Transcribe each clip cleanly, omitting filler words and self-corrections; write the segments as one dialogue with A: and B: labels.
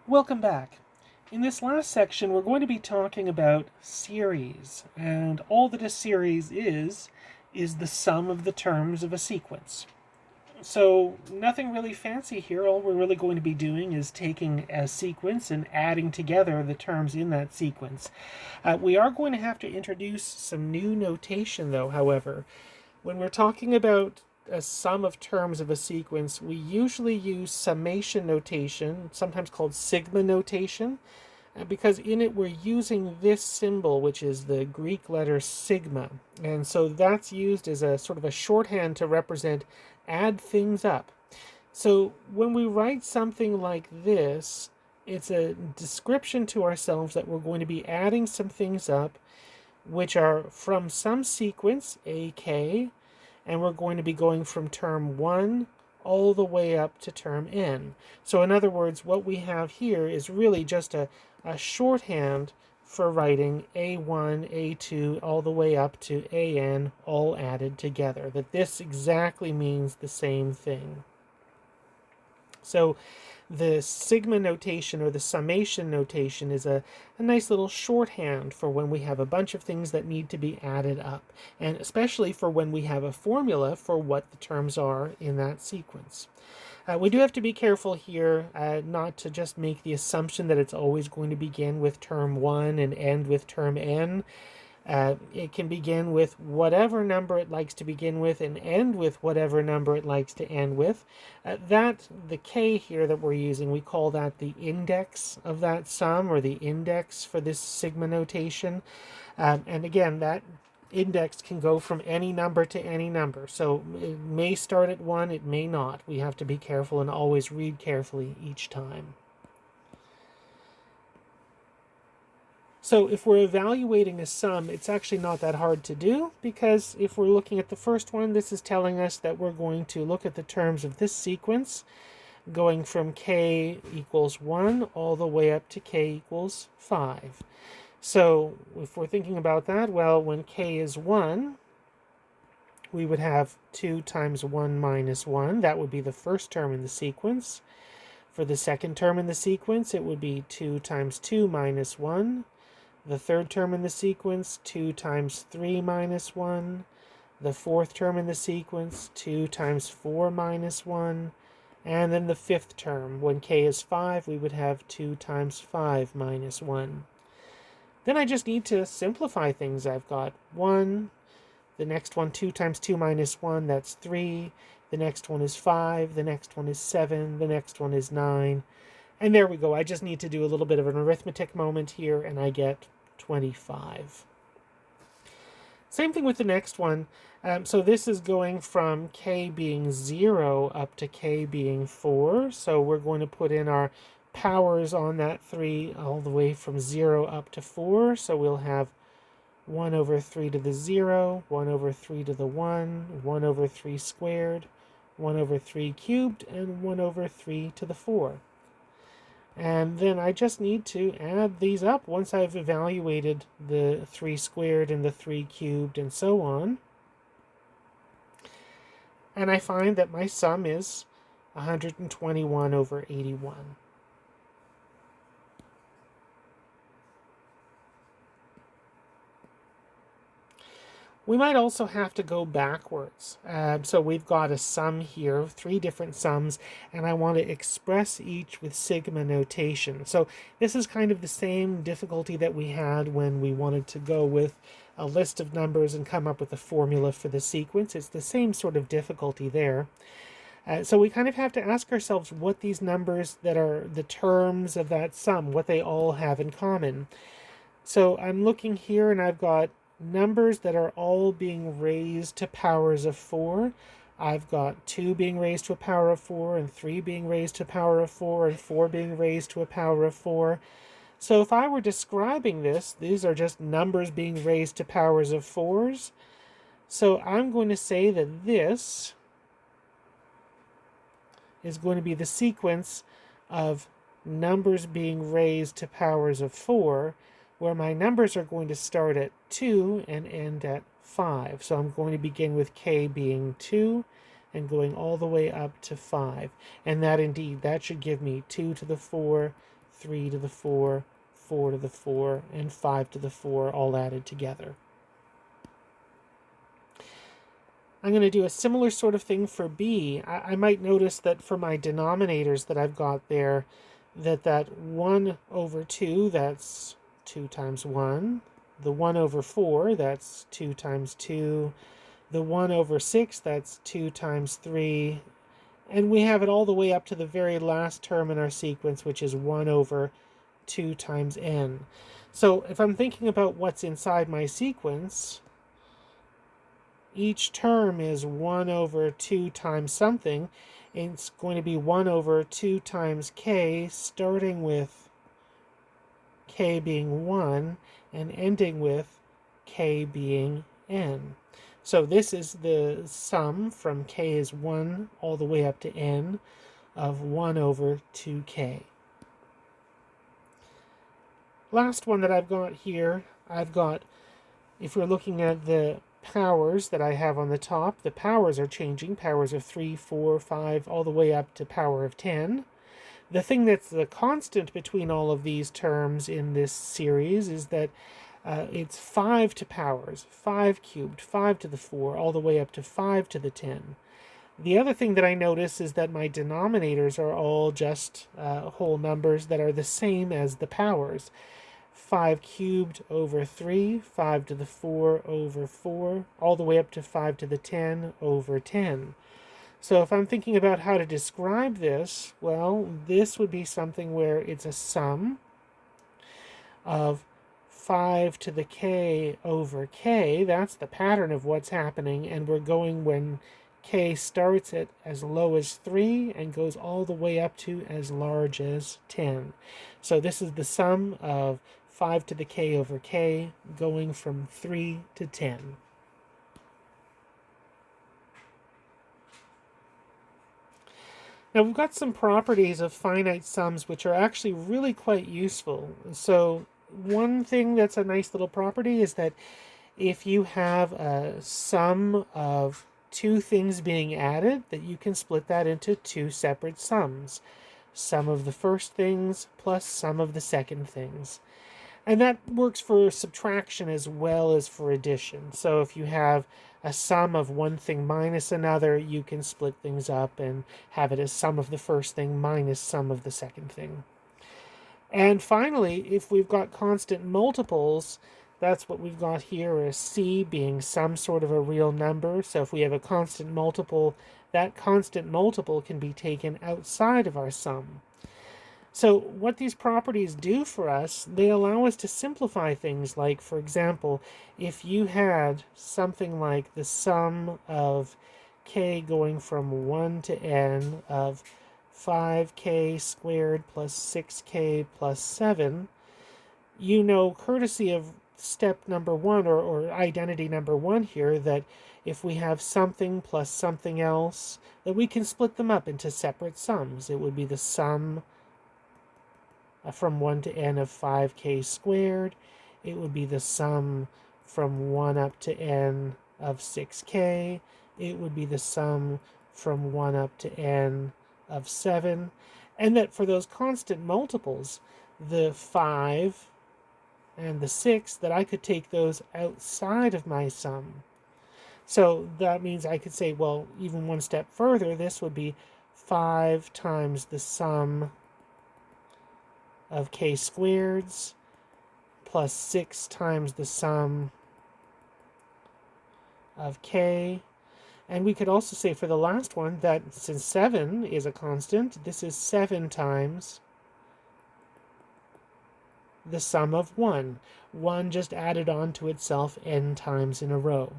A: Welcome back. In this last section, we're going to be talking about series, and all that a series is the sum of the terms of a sequence. So nothing really fancy here. All we're really going to be doing is taking a sequence and adding together the terms in that sequence. We are going to have to introduce some new notation, though, however. When we're talking about a sum of terms of a sequence, we usually use summation notation, sometimes called sigma notation, because in it we're using this symbol, which is the Greek letter sigma. And so that's used as a sort of a shorthand to represent add things up. So when we write something like this, it's a description to ourselves that we're going to be adding some things up, which are from some sequence, AK, and we're going to be going from term 1 all the way up to term n. So in other words, what we have here is really just a shorthand for writing A1, A2, all the way up to AN, all added together. That this exactly means the same thing. So the sigma notation or the summation notation is a nice little shorthand for when we have a bunch of things that need to be added up, and especially for when we have a formula for what the terms are in that sequence. We do have to be careful here not to just make the assumption that it's always going to begin with term 1 and end with term n. It can begin with whatever number it likes to begin with and end with whatever number it likes to end with. The k here that we're using, we call that the index of that sum, or the index for this sigma notation. And again, that index can go from any number to any number. So it may start at 1, it may not. We have to be careful and always read carefully each time. So if we're evaluating a sum, it's actually not that hard to do, because if we're looking at the first one, this is telling us that we're going to look at the terms of this sequence, going from k equals 1 all the way up to k equals 5. So if we're thinking about that, well, when k is 1, we would have 2 times 1 minus 1. That would be the first term in the sequence. For the second term in the sequence, it would be 2 times 2 minus 1. The third term in the sequence, 2 times 3 minus 1. The fourth term in the sequence, 2 times 4 minus 1. And then the fifth term, when k is 5, we would have 2 times 5 minus 1. Then I just need to simplify things. I've got 1. The next one, 2 times 2 minus 1, that's 3. The next one is 5. The next one is 7. The next one is 9. And there we go. I just need to do a little bit of an arithmetic moment here, and I get 25. Same thing with the next one. So this is going from k being 0 up to k being 4. So we're going to put in our powers on that 3 all the way from 0 up to 4. So we'll have 1 over 3 to the 0, 1 over 3 to the 1, 1 over 3 squared, 1 over 3 cubed, and 1 over 3 to the 4. And then I just need to add these up once I've evaluated the 3 squared and the 3 cubed and so on. And I find that my sum is 121 over 81. We might also have to go backwards. So we've got a sum here, 3 different sums, and I want to express each with sigma notation. So this is kind of the same difficulty that we had when we wanted to go with a list of numbers and come up with a formula for the sequence. It's the same sort of difficulty there. So we kind of have to ask ourselves what these numbers that are the terms of that sum, what they all have in common. So I'm looking here and I've got numbers that are all being raised to powers of 4. I've got 2 being raised to a power of 4, and 3 being raised to a power of 4, and 4 being raised to a power of 4. So if I were describing this, these are just numbers being raised to powers of 4s. So I'm going to say that this is going to be the sequence of numbers being raised to powers of 4, where my numbers are going to start at 2 and end at 5. So I'm going to begin with k being 2 and going all the way up to 5. And that should give me 2 to the 4, 3 to the 4, 4 to the 4, and 5 to the 4 all added together. I'm going to do a similar sort of thing for b. I might notice that for my denominators that I've got there, that 1 over 2, that's 2 times 1. The 1 over 4, that's 2 times 2. The 1 over 6, that's 2 times 3. And we have it all the way up to the very last term in our sequence, which is 1 over 2 times n. So if I'm thinking about what's inside my sequence, each term is 1 over 2 times something. And it's going to be 1 over 2 times k, starting with k being 1 and ending with k being n. So this is the sum from k is 1 all the way up to n of 1 over 2k. Last one that I've got here, if we're looking at the powers that I have on the top, the powers are changing. Powers of 3, 4, 5, all the way up to power of 10. The thing that's the constant between all of these terms in this series is that it's 5 to powers, 5 cubed, 5 to the 4, all the way up to 5 to the 10. The other thing that I notice is that my denominators are all just whole numbers that are the same as the powers. 5 cubed over 3, 5 to the 4 over 4, all the way up to 5 to the 10 over 10. So if I'm thinking about how to describe this, well, this would be something where it's a sum of 5 to the k over k. That's the pattern of what's happening, and we're going when k starts at as low as 3 and goes all the way up to as large as 10. So this is the sum of 5 to the k over k going from 3 to 10. Now we've got some properties of finite sums which are actually really quite useful. So one thing that's a nice little property is that if you have a sum of two things being added, that you can split that into two separate sums. Sum of the first things plus sum of the second things. And that works for subtraction as well as for addition. So if you have a sum of one thing minus another, you can split things up and have it as sum of the first thing minus sum of the second thing. And finally, if we've got constant multiples, that's what we've got here as c being some sort of a real number. So if we have a constant multiple, that constant multiple can be taken outside of our sum. So what these properties do for us, they allow us to simplify things like, for example, if you had something like the sum of k going from 1 to n of 5k squared plus 6k plus 7, you know, courtesy of step number 1 or identity number 1 here, that if we have something plus something else, that we can split them up into separate sums. It would be the sum from 1 to n of 5k squared. It would be the sum from 1 up to n of 6k. It would be the sum from 1 up to n of 7. And that for those constant multiples, the 5 and the 6, that I could take those outside of my sum. So that means I could say, well, even one step further, this would be 5 times the sum of k squareds plus 6 times the sum of k. And we could also say for the last one that since 7 is a constant, this is 7 times the sum of 1. 1 just added on to itself n times in a row.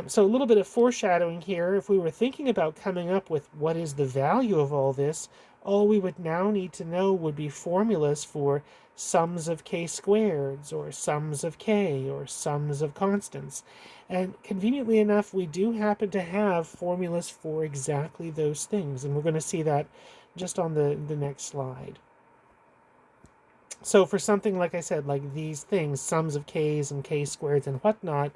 A: So a little bit of foreshadowing here. If we were thinking about coming up with what is the value of all this, all we would now need to know would be formulas for sums of k squareds, or sums of k, or sums of constants. And conveniently enough, we do happen to have formulas for exactly those things, and we're going to see that just on the next slide. So for something, like I said, like these things, sums of k's and k squareds and whatnot,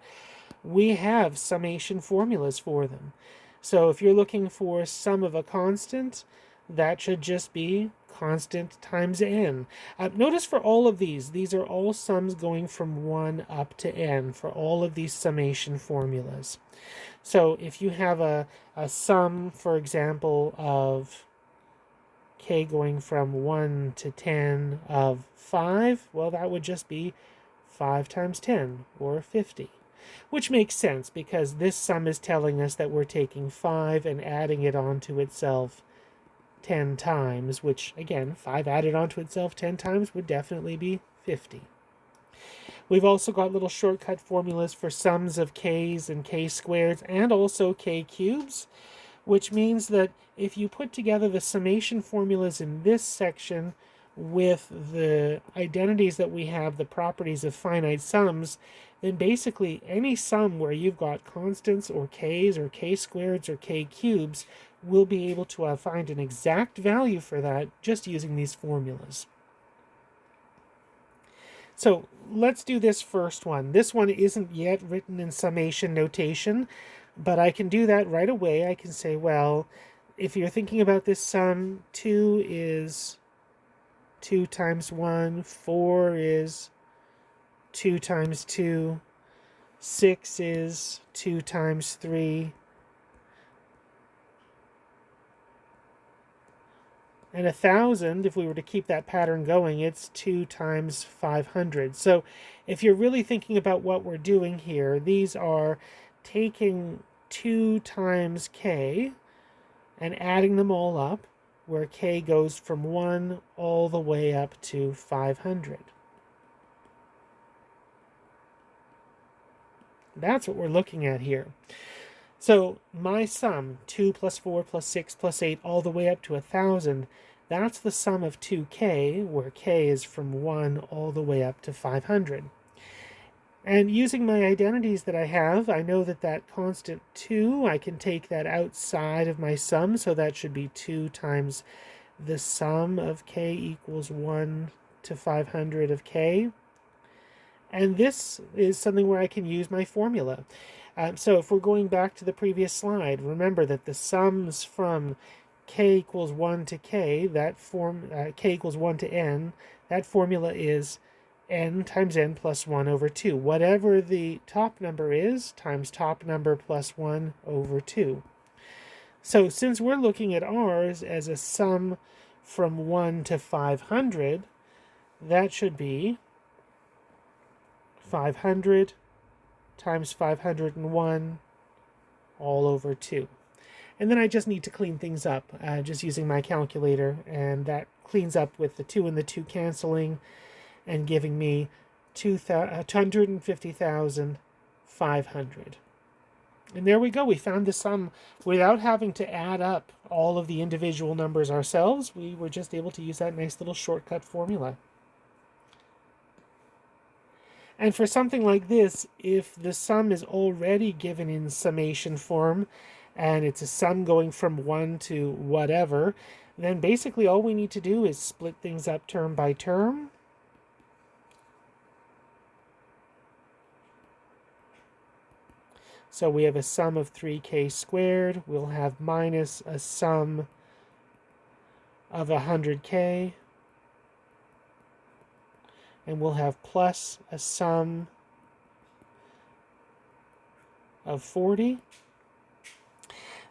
A: we have summation formulas for them. So if you're looking for sum of a constant, that should just be constant times n. Notice for all of these are all sums going from 1 up to n for all of these summation formulas. So if you have a sum, for example, of k going from 1 to 10 of 5, well, that would just be 5 times 10, or 50. Which makes sense, because this sum is telling us that we're taking 5 and adding it onto itself 10 times, which, again, 5 added onto itself 10 times would definitely be 50. We've also got little shortcut formulas for sums of k's and k squareds and also k cubes, which means that if you put together the summation formulas in this section with the identities that we have, the properties of finite sums, then basically any sum where you've got constants or k's or k squareds or k cubes will be able to find an exact value for that just using these formulas. So let's do this first one. This one isn't yet written in summation notation, but I can do that right away. I can say, well, if you're thinking about this sum, 2 is 2 times 1, 4 is 2 times 2, 6 is 2 times 3, and 1,000, if we were to keep that pattern going, it's 2 times 500. So if you're really thinking about what we're doing here, these are taking 2 times k and adding them all up, where k goes from 1 all the way up to 500. That's what we're looking at here. So my sum, 2 plus 4 plus 6 plus 8, all the way up to 1,000, that's the sum of 2k, where k is from 1 all the way up to 500. And using my identities that I have, I know that that constant 2, I can take that outside of my sum, so that should be 2 times the sum of k equals 1 to 500 of k. And this is something where I can use my formula. So if we're going back to the previous slide, remember that the sums from k equals 1 to k, k equals 1 to n, that formula is n times n plus 1 over 2. Whatever the top number is, times top number plus 1 over 2. So since we're looking at ours as a sum from 1 to 500, that should be 500 times 501 all over 2. And then I just need to clean things up, just using my calculator, and that cleans up with the 2 and the 2 canceling and giving me 250,500. And there we go. We found the sum without having to add up all of the individual numbers ourselves. We were just able to use that nice little shortcut formula. And for something like this, if the sum is already given in summation form, and it's a sum going from 1 to whatever, then basically all we need to do is split things up term by term. So we have a sum of 3k squared. We'll have minus a sum of 100k. And we'll have plus a sum of 40.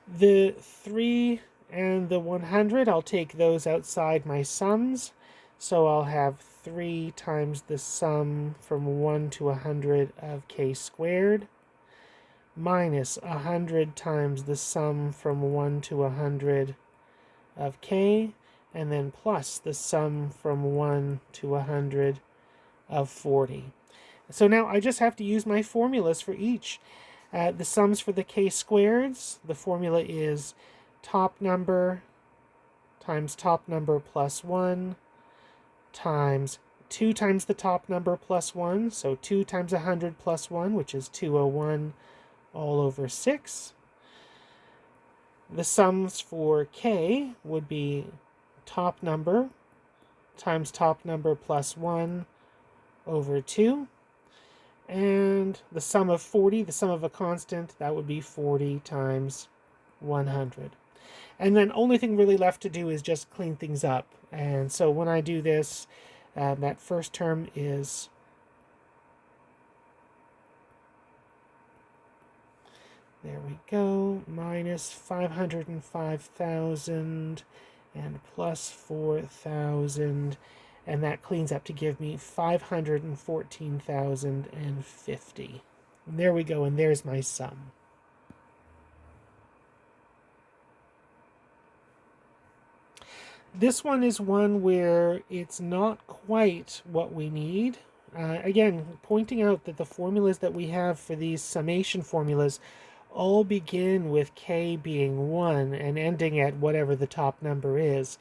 A: The 3 and the 100, I'll take those outside my sums. So I'll have 3 times the sum from 1 to 100 of k squared, minus 100 times the sum from 1 to 100 of k, and then plus the sum from 1 to 100 of 40. So now I just have to use my formulas for each. The sums for the k squareds, the formula is top number times top number plus 1 times 2 times the top number plus 1, so 2 times 100 plus 1, which is 201 all over 6. The sums for k would be top number times top number plus 1 over 2. And the sum of 40, the sum of a constant, that would be 40 times 100. And then only thing really left to do is just clean things up. And so when I do this, that first term is there we go, minus 505,000 and plus 4,000, and that cleans up to give me 514,050. And there we go, and there's my sum. This one is one where it's not quite what we need. Again, pointing out that the formulas that we have for these summation formulas all begin with k being 1 and ending at whatever the top number is.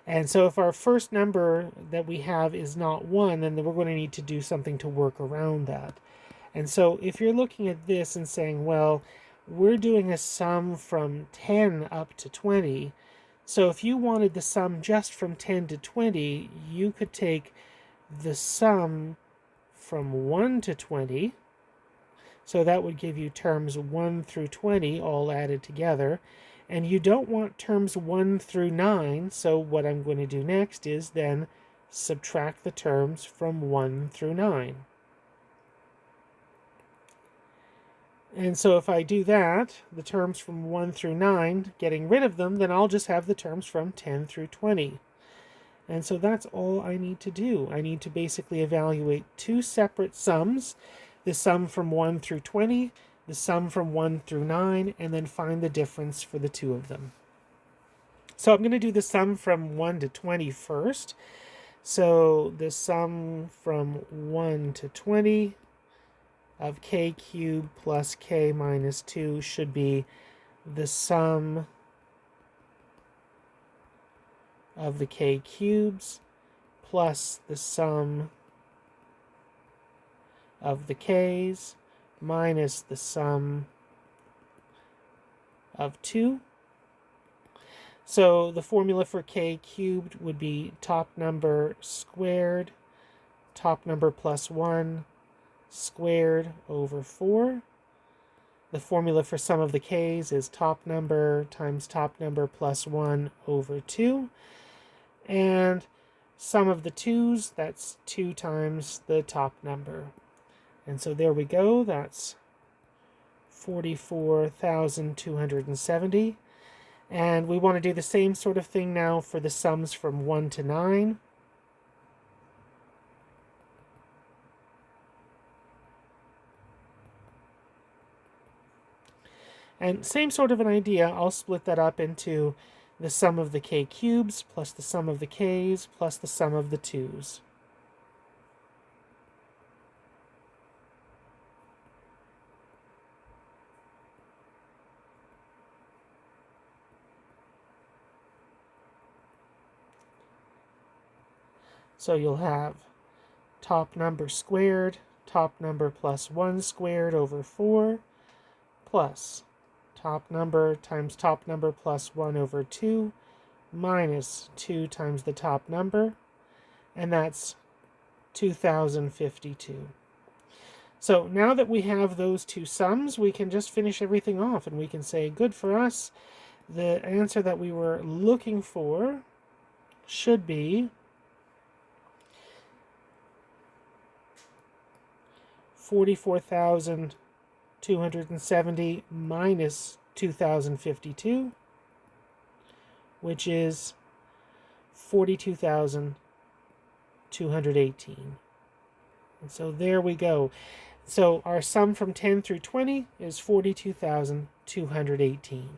A: And so if our first number that we have is not 1, then we're going to need to do something to work around that. And so if you're looking at this and saying, well, we're doing a sum from 10 up to 20, so if you wanted the sum just from 10 to 20, you could take the sum from 1 to 20. So that would give you terms 1 through 20 all added together. And you don't want terms 1 through 9, so what I'm going to do next is then subtract the terms from 1 through 9. And so if I do that, the terms from 1 through 9, getting rid of them, then I'll just have the terms from 10 through 20. And so that's all I need to do. I need to basically evaluate two separate sums, the sum from 1 through 20, the sum from 1 through 9, and then find the difference for the two of them. So I'm going to do the sum from 1 to 20 first. So the sum from 1 to 20 of k cubed plus k minus 2 should be the sum of the k cubes plus the sum of the k's minus the sum of 2. So the formula for k cubed would be top number squared, top number plus 1, squared over 4. The formula for sum of the k's is top number times top number plus 1 over 2. And sum of the 2's, that's 2 times the top number. And so there we go, that's 44,270. And we want to do the same sort of thing now for the sums from 1 to 9. And same sort of an idea, I'll split that up into the sum of the k cubes plus the sum of the k's plus the sum of the 2's. So you'll have top number squared, top number plus 1 squared over 4, plus top number times top number plus 1 over 2, minus 2 times the top number, and that's 2,052. So now that we have those two sums, we can just finish everything off, and we can say, good for us, the answer that we were looking for should be 44,270 minus 2,052, which is 42,218. And so there we go. So our sum from 10 through 20 is 42,218.